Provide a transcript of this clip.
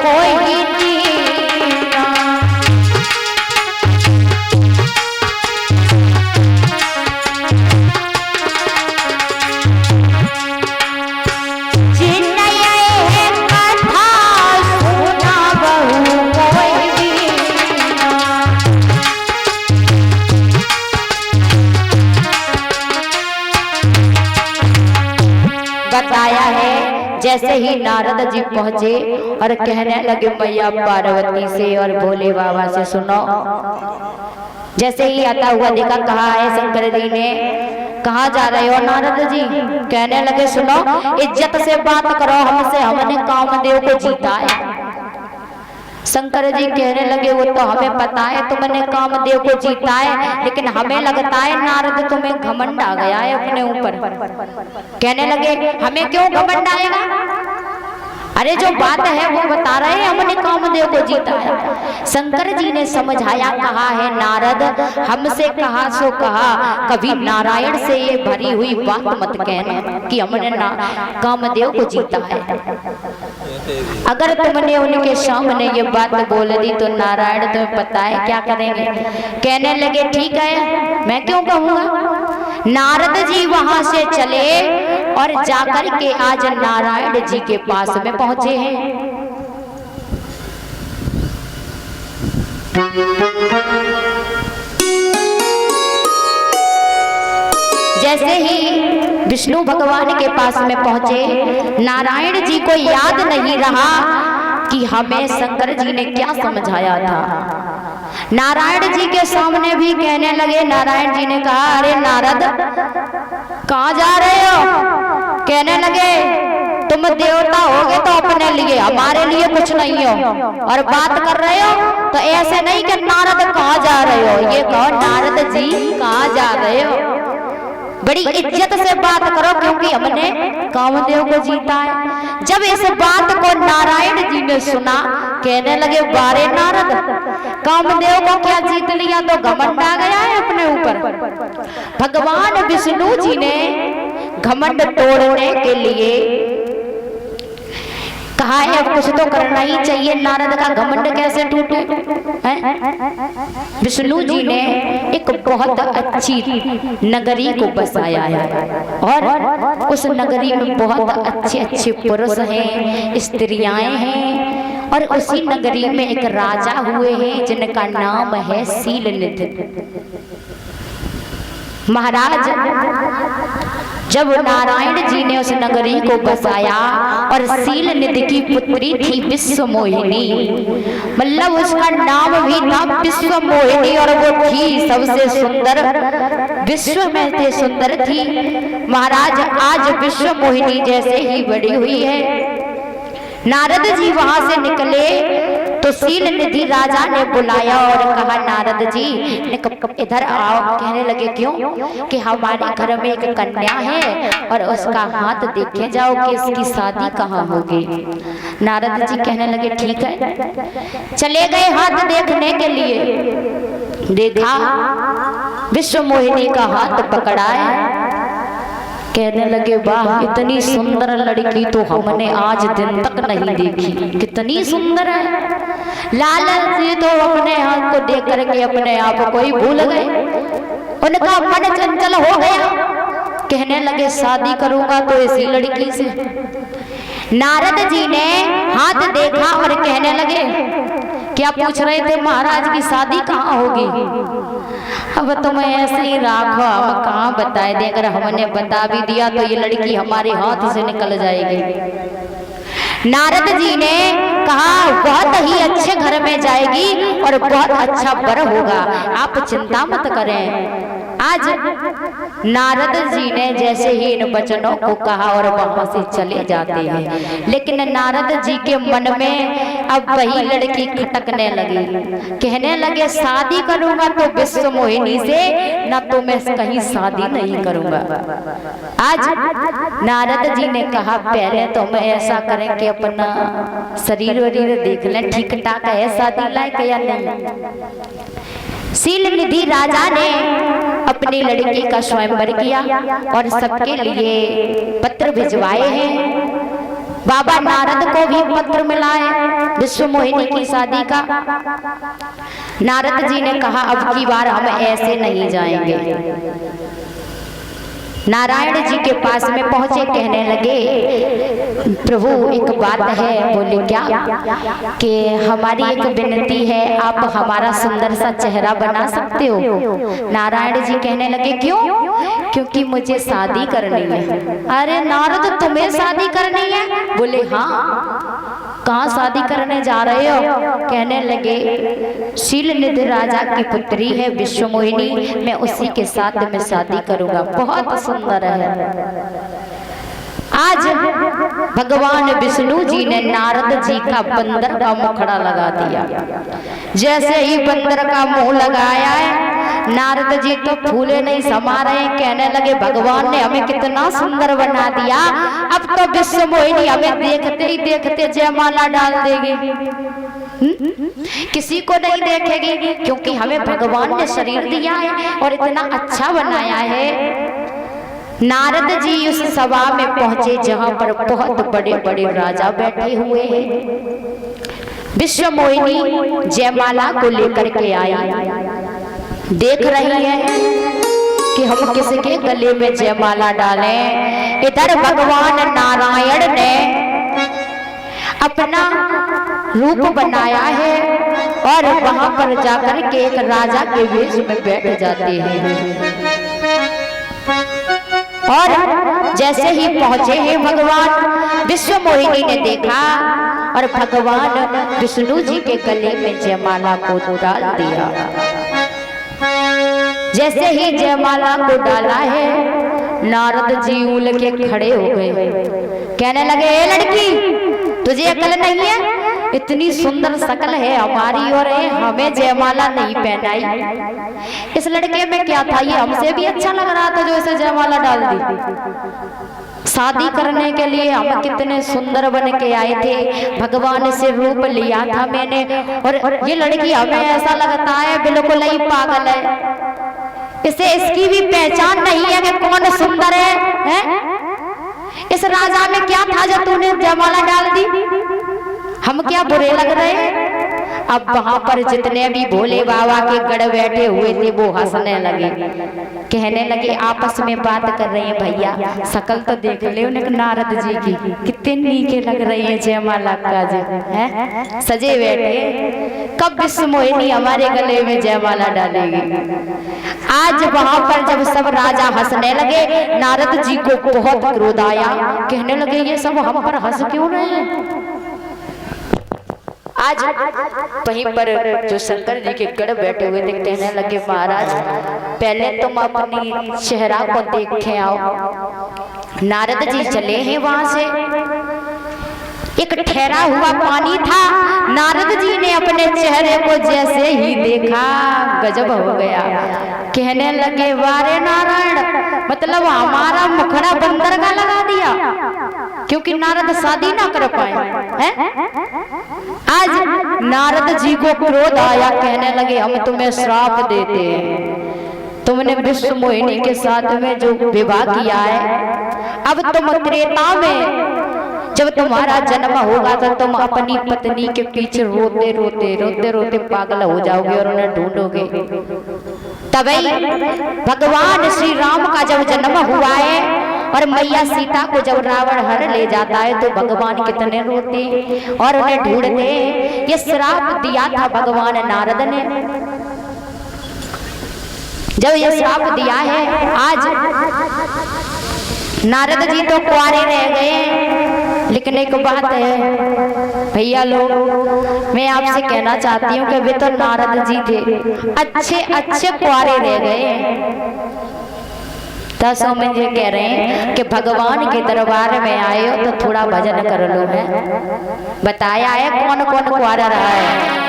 कोई बताया है। जैसे ही नारद जी पहुंचे और कहने लगे मैया पार्वती से और भोले बाबा से सुनो। जैसे ही आता हुआ देखा, कहा है शंकर जी ने, कहाँ जा रहे हो नारद जी? कहने लगे सुनो, इज्जत से बात करो हमसे, हमने कामदेव को जीता है। शंकर जी कहने लगे वो तो हमें पता है तुमने कामदेव को जीता है, लेकिन हमें लगता है नारद तुम्हें घमंड आ गया है अपने ऊपर। कहने लगे हमें क्यों घमंड आएगा? अरे जो बात है वो बता रहे हैं, हमने कामदेव को जीता है। शंकर जी ने समझाया, कहा है नारद हमसे कहा सो कहा, कभी नारायण से ये भरी हुई बात मत कहना कि हमने कामदेव को जीता है। अगर तुमने उनके सामने ये बात बोल दी तो नारायण तुम्हें पता है क्या करेंगे। कहने लगे ठीक है, मैं क्यों कहूँगा। नारद जी वहां से चले और जाकर के आज नारायण जी के पास में पहुंचे हैं। जैसे ही विष्णु भगवान के पास में पहुंचे, नारायण जी को याद नहीं रहा कि हमें शंकर जी ने क्या समझाया था। नारायण जी के सामने भी कहने लगे। नारायण जी ने कहा अरे नारद कहाँ जा रहे हो? कहने लगे तुम देवता होगे तो अपने लिए, हमारे लिए कुछ नहीं हो, और बात कर रहे हो तो ऐसे नहीं कि नारद कहाँ जा रहे हो, ये कहो नारद जी कहाँ जा रहे हो। बड़ी इज्जत से बात करो क्योंकि हमने कामदेव को जीता है। जब इस बात को नारायण जी ने सुना, कहने लगे बारे नारद कामदेव को क्या जीत लिया तो घमंड आ गया है अपने ऊपर। भगवान विष्णु जी ने घमंड तोड़ने के लिए कहा है अब कुछ तो करना ही चाहिए, नारद का घमंड कैसे टूटे। विष्णु जी ने एक बहुत अच्छी नगरी को बसाया है और उस नगरी में बहुत अच्छे अच्छे पुरुष हैं, स्त्रियां हैं, और उसी नगरी में एक राजा हुए हैं जिनका नाम है शीलनिधि महाराज। जब नारायण जी ने उस नगरी को बसाया और शीलनिधि की पुत्री थी विश्वमोहिनी, मतलब उसका नाम भी था विश्वमोहिनी, और वो थी सबसे सुंदर, विश्व में से सुंदर थी। महाराज आज विश्वमोहिनी जैसे ही बड़ी हुई है। नारद जी वहां से निकले तो शीलनिधि राजा ने बुलाया और कहा नारद जी इधर आओ। कहने लगे क्यों? कि हमारे घर में एक कन्या है और उसका हाथ देखे जाओ कि इसकी शादी कहाँ होगी। नारद जी कहने लगे ठीक है। चले गए हाथ देखने के लिए। देखा विश्वमोहिनी का हाथ पकड़ा है। कहने लगे वाह इतनी सुंदर लड़की तो हमने आज दिन तक नहीं देखी, कितनी सुंदर है। लालन जी तो अपने हाथ को देख करके अपने आप को ही भूल गए, उनका मन चंचल हो गया। कहने लगे शादी करूंगा तो इसी लड़की से। नारद जी ने हाथ देखा और कहने लगे क्या पूछ रहे थे महाराज की शादी कहाँ होगी? अब तुम्हें ऐसे ही राखो, हम कहाँ बताए दे, अगर हमने बता भी दिया तो ये लड़की हमारे हाथ से निकल जाएगी। नारद जी ने कहा बहुत ही अच्छे घर में जाएगी और बहुत अच्छा वर होगा, आप चिंता मत करें। आज नारद जी ने जैसे ही इन वचनों को कहा और वहां से चले जाते हैं, लेकिन नारद जी के मन में अब वही लड़की खटकने लगी। कहने लगे शादी करूंगा तो विश्वमोहिनी से, न तो मैं कहीं शादी नहीं करूंगा। आज नारद जी ने कहा पहले तो मैं ऐसा करें कि अपना शरीर वरीर देख लें, ठीक ठाक है शादी लायक या नहीं। शीलनिधि राजा ने अपनी लड़की का स्वयंवर किया और सबके लिए पत्र भिजवाए हैं। बाबा नारद को भी पत्र मिला है विश्व मोहिनी की शादी का। नारद जी ने कहा अब की बार हम ऐसे नहीं जाएंगे। नारायण जी के पास में पहुंचे, कहने लगे प्रभु एक बात है। बोले क्या? कि हमारी एक विनती है, आप हमारा सुंदर सा चेहरा बना सकते हो? नारायण जी कहने लगे क्यों? क्योंकि मुझे शादी करनी है। अरे नारद तुम्हें शादी करनी है? बोले हाँ। कहाँ शादी करने जा रहे हो? कहने लगे शीलनिधि राजा की पुत्री है विश्व मोहिनी, मैं उसी के साथ में शादी करूंगा। बहुत सुंदर है। आज भगवान विष्णु जी ने नारद जी का बंदर का मुखड़ा लगा दिया। जैसे ही बंदर का मुंह लगाया है, नारद जी तो फूले नहीं समा रहे, कहने लगे भगवान ने हमें कितना सुंदर बना दिया, अब तो विश्व मोहिनी हमें देखते ही देखते जयमाला डाल देगी। किसी को नहीं देखेगी, क्योंकि हमें भगवान ने शरीर दिया है और इतना अच्छा बनाया है। नारद जी उस सभा में पहुंचे जहां पर बहुत बड़े बड़े राजा बैठे हुए हैं। विश्व मोहिनी जयमाला को लेकर के आई, देख रही है कि हम किसके गले में जयमाला डालें। इधर भगवान नारायण ने अपना रूप बनाया है और वहां पर जाकर के एक राजा के वेश में बैठ जाते हैं। और जैसे ही पहुंचे हैं भगवान, विश्व मोहिनी ने देखा और भगवान विष्णु जी के गले में जयमाला को डाल दिया। जैसे ही जयमाला को डाला है, नारद जी उल के खड़े हो गए, कहने लगे ए लड़की तुझे अकल नहीं है? इतनी सुंदर शकल है हमारी और हमें जयमाला नहीं पहनाई। इस लड़के में क्या था? ये हमसे भी अच्छा लग रहा था जो इसे जयमाला डाल दी। शादी करने के लिए हम कितने सुंदर बन के आए थे, भगवान से रूप लिया था मैंने, और ये लड़की हमें ऐसा लगता है बिल्कुल ही पागल है। इसे इसकी भी पहचान नहीं है कि कौन सुंदर है? इस राजा में क्या था जो तूने जयमाला डाल दी? हम क्या बुरे लग रहे हैं? अब वहां पर जितने भी भोले बाबा के गढ़ बैठे हुए थे वो हंसने लगे, कहने लगे आपस में बात कर रहे हैं भैया शकल तो देख ले उन्हें नारद जी की, कितने नीके लग रही है जयमाला का जी है सजे बैठे। कब विश्व मोहिनी हमारे गले में जयमाला डालेगी? आज वहां पर जब सब राजा हंसने लगे, नारद जी को बहुत क्रोध आया, कहने लगे ये सब हम पर हंस क्यों रहे हैं? आज वहीं पर जो शंकर जी के गढ़ बैठे हुए थे, कहने लगे महाराज पहले तुम अपनी चेहरा को देख के आओ। नारद जी चले हैं वहां से, एक ठहरा हुआ पानी था, नारद जी ने अपने चेहरे को जैसे ही देखा गजब हो गया, कहने लगे वारे नारायण, मतलब हमारा मुखड़ा बंदर का लगा दिया, क्योंकि नारद शादी ना कर पाए हैं? आज नारद जी को क्रोध आया, कहने लगे हम तुम्हें श्राप देते हैं, तुमने विश्व मोहिनी के साथ में जो विवाह किया है, अब तुम त्रेता में जब तुम्हारा जन्म होगा तो तुम अपनी पत्नी के पीछे रोते रोते रोते रोते पागल हो जाओगे और उन्हें ढूंढोगे। तभी भगवान श्री राम का जब जन्म हुआ है और मैया सीता को जब रावण हर ले जाता है तो भगवान कितने रोते और उन्हें ढूंढते। ये श्राप दिया था भगवान नारद ने। जब ये श्राप दिया है, आज नारद जी तो कुंवारे रह गए, लेकिन एक बात है भैया लोग, मैं आपसे कहना चाहती हूँ कि वे तो नारद जी थे, अच्छे अच्छे कुंवारे रह गए। दसों में ये कह रहे हैं कि भगवान के दरबार में आए हो तो थोड़ा भजन कर लो है। बताया है कौन कौन कुंवारा रहा है।